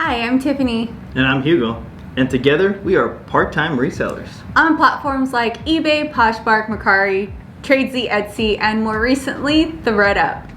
Hi, I'm Tiffany. And I'm Hugo. And together we are part-time resellers. On platforms like eBay, Poshmark, Mercari, Tradesy, Etsy, and more recently, the Red Up.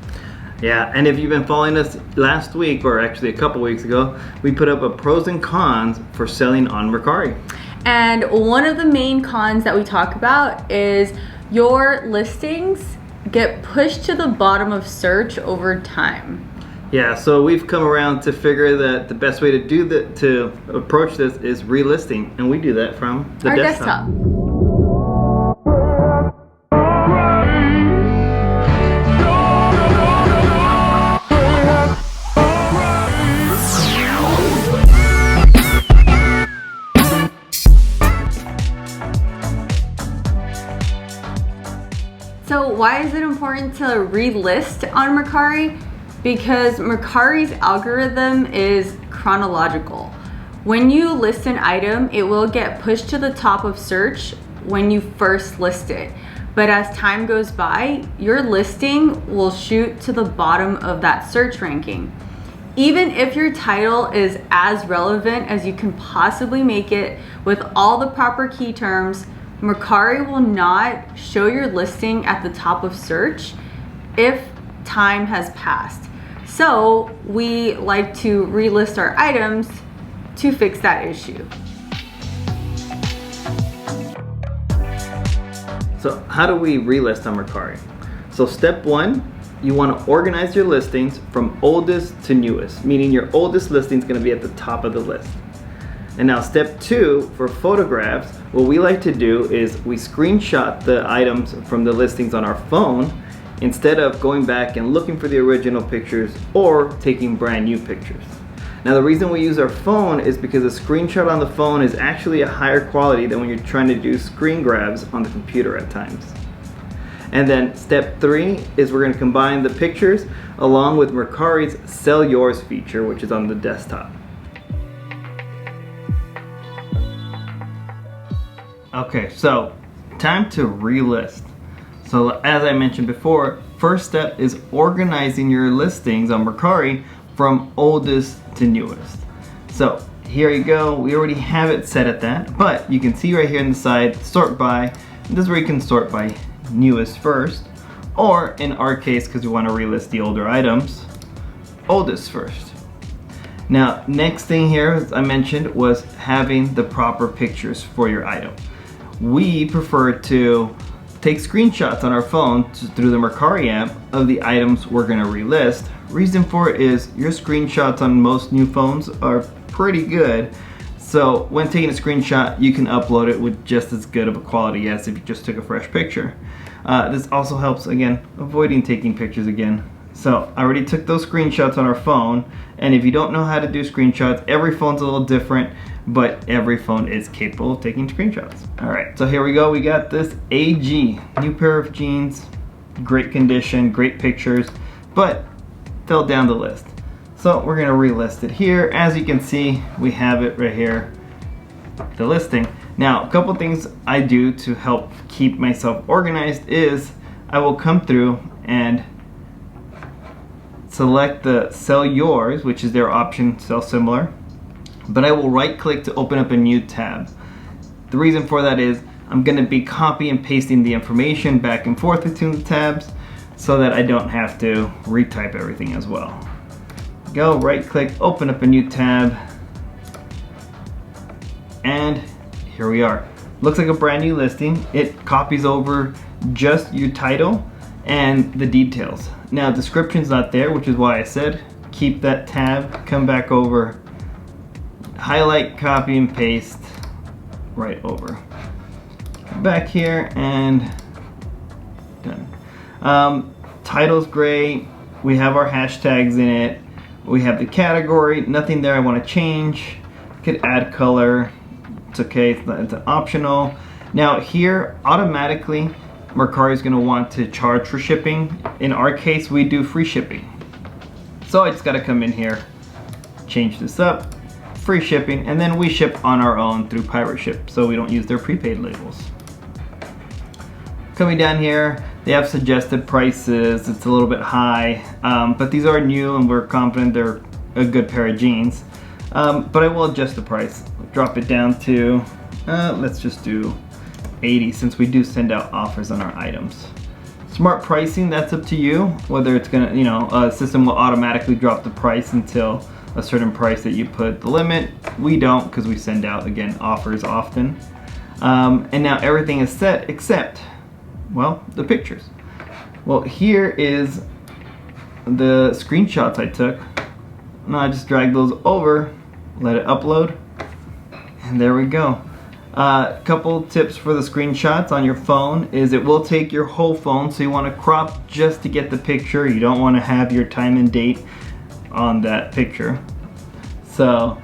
Yeah, and if you've been following us last week, or actually a couple weeks ago, we put up a pros and cons for selling on Mercari. And one of the main cons that we talk about is your listings get pushed to the bottom of search over time. Yeah, so we've come around to figure that the best way to do that, to approach this, is relisting, and we do that from the Our desktop. So why is it important to relist on Mercari? Because Mercari's algorithm is chronological. When you list an item, it will get pushed to the top of search when you first list it. But as time goes by, your listing will shoot to the bottom of that search ranking. Even if your title is as relevant as you can possibly make it with all the proper key terms, Mercari will not show your listing at the top of search if time has passed. So we like to relist our items to fix that issue. So how do we relist on Mercari? So step one, you want to organize your listings from oldest to newest, meaning your oldest listing is going to be at the top of the list. And now step two, for photographs, what we like to do is we screenshot the items from the listings on our phone instead of going back and looking for the original pictures or taking brand new pictures. Now the reason we use our phone is because a screenshot on the phone is actually a higher quality than when you're trying to do screen grabs on the computer at times. And then step three is we're going to combine the pictures along with Mercari's Sell Yours feature, which is on the desktop. Okay, so time to relist. So as I mentioned before, first step is organizing your listings on Mercari from oldest to newest. So here you go, we already have it set at that, but you can see right here on the side, sort by. This is where you can sort by newest first, or in our case, because we want to relist the older items, oldest first. Now, next thing here, as I mentioned, was having the proper pictures for your item. We prefer to take screenshots on our phone through the Mercari app of the items we're going to relist. Reason for it is your screenshots on most new phones are pretty good. So when taking a screenshot, you can upload it with just as good of a quality as if you just took a fresh picture. This also helps, again, avoiding taking pictures again. So I already took those screenshots on our phone, and if you don't know how to do screenshots, every phone's a little different, but every phone is capable of taking screenshots. All right, so here we go. We got this AG, new pair of jeans, great condition, great pictures, but fell down the list. So we're gonna relist it here. As you can see, we have it right here, the listing. Now, a couple things I do to help keep myself organized is I will come through and select the Sell Yours, which is their option, Sell Similar, but I will right click to open up a new tab. The reason for that is I'm going to be copy and pasting the information back and forth between the tabs so that I don't have to retype everything as well. Go right click, open up a new tab, and here we are. Looks like a brand new listing. It copies over just your title and the details. Now description's not there, which is why I said keep that tab, come back over, highlight, copy and paste right over. Back here and done. Title's great. We have our hashtags in it. We have the category, nothing there I want to change. Could add color. It's okay, it's optional. Now here, automatically, Mercari is going to want to charge for shipping. In our case, we do free shipping. So I just got to come in here, change this up, free shipping, and then we ship on our own through Pirate Ship, so we don't use their prepaid labels. Coming down here, they have suggested prices. It's a little bit high, but these are new and we're confident they're a good pair of jeans. But I will adjust the price. Drop it down to, let's just do 80 since we do send out offers on our items. Smart pricing, that's up to you. Whether it's gonna, a system will automatically drop the price until a certain price that you put the limit. We don't, because we send out, again, offers often. And now everything is set except, well, the pictures. Well, here is the screenshots I took. Now I just drag those over, let it upload, and there we go. Couple tips for the screenshots on your phone is it will take your whole phone, so you want to crop just to get the picture. You don't want to have your time and date on that picture. So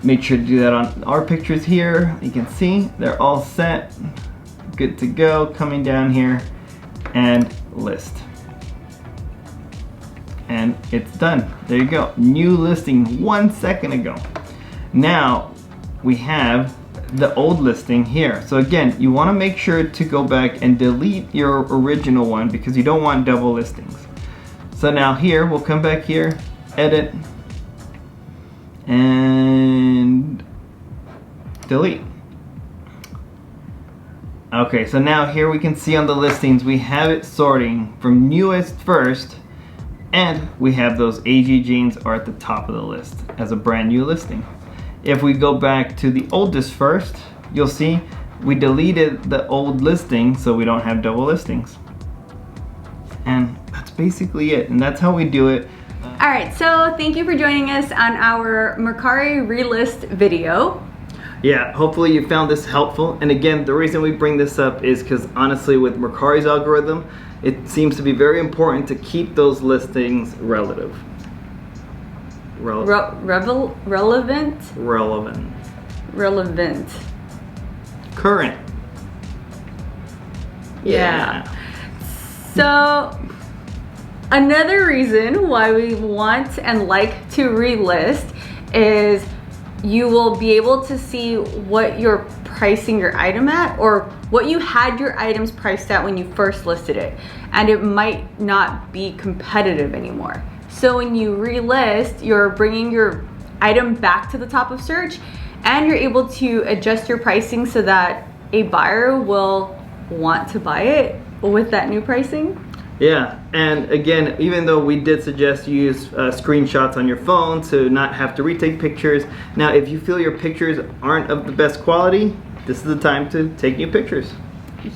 make sure to do that on our pictures here. You can see they're all set, good to go. Coming down here and list. And it's done. There you go. New listing 1 second ago. Now we have the old listing here. So again, you want to make sure to go back and delete your original one because you don't want double listings. So now here, we'll come back here, edit, and delete. Okay, so now here we can see on the listings, we have it sorting from newest first, and we have those AG jeans are at the top of the list as a brand new listing. If we go back to the oldest first, you'll see we deleted the old listing so we don't have double listings. And that's basically it, and that's how we do it. All right, so thank you for joining us on our Mercari relist video. Yeah, hopefully you found this helpful. And again, the reason we bring this up is because honestly with Mercari's algorithm, it seems to be very important to keep those listings relative. Relevant? Current. Yeah. So another reason why we want and like to relist is you will be able to see what you're pricing your item at, or what you had your items priced at when you first listed it, and it might not be competitive anymore. So when you relist, you're bringing your item back to the top of search, and you're able to adjust your pricing so that a buyer will want to buy it with that new pricing. Yeah, and again, even though we did suggest you use screenshots on your phone to not have to retake pictures, now if you feel your pictures aren't of the best quality, this is the time to take new pictures.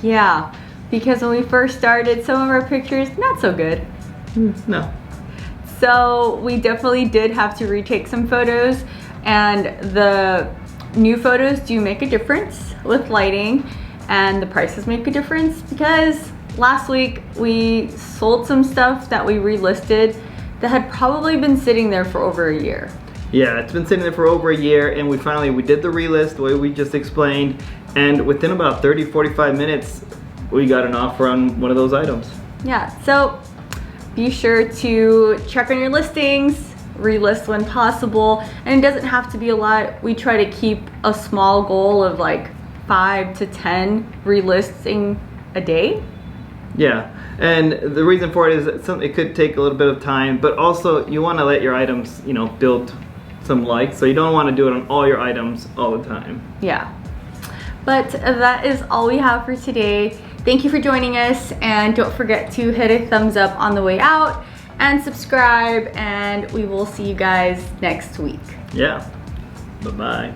Yeah, because when we first started, some of our pictures, not so good. No. So we definitely did have to retake some photos, and the new photos do make a difference with lighting, and the prices make a difference because last week we sold some stuff that we relisted that had probably been sitting there for over a year. Yeah, it's been sitting there for over a year, and we did the relist the way we just explained, and within about 30-45 minutes we got an offer on one of those items. Yeah, so be sure to check on your listings, relist when possible, and it doesn't have to be a lot. We try to keep a small goal of like 5 to 10 relisting a day. Yeah, and the reason for it is that it could take a little bit of time, but also you want to let your items, build some likes, so you don't want to do it on all your items all the time. Yeah, but that is all we have for today. Thank you for joining us, and don't forget to hit a thumbs up on the way out and subscribe, and we will see you guys next week. Yeah, bye-bye.